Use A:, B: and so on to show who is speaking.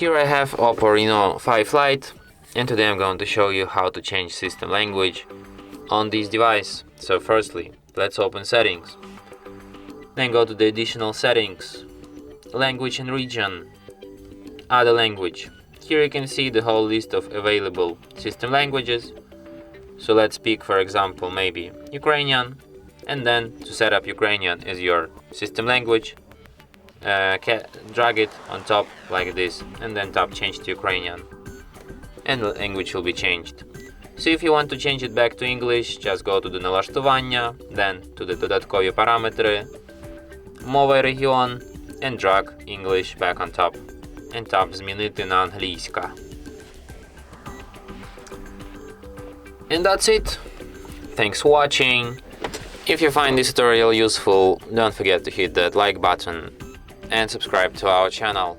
A: Here I have Oppo Reno 5 Lite, and today I'm going to show you how to change system language on this device. So firstly, let's open settings, then go to the additional settings, language and region, add a language. Here you can see the whole list of available system languages. So let's pick, for example, maybe Ukrainian, and then to set up Ukrainian as your system language, drag it on top like this, and then tap change to Ukrainian, and the language will be changed. So if you want to change it back to English, just go to the налаштування, then to the додаткові параметри, мова і регіон, and drag English back on top, and tap змінити на англійська. And that's it. Thanks for watching. If you find this tutorial useful, don't forget to hit that like button and subscribe to our channel.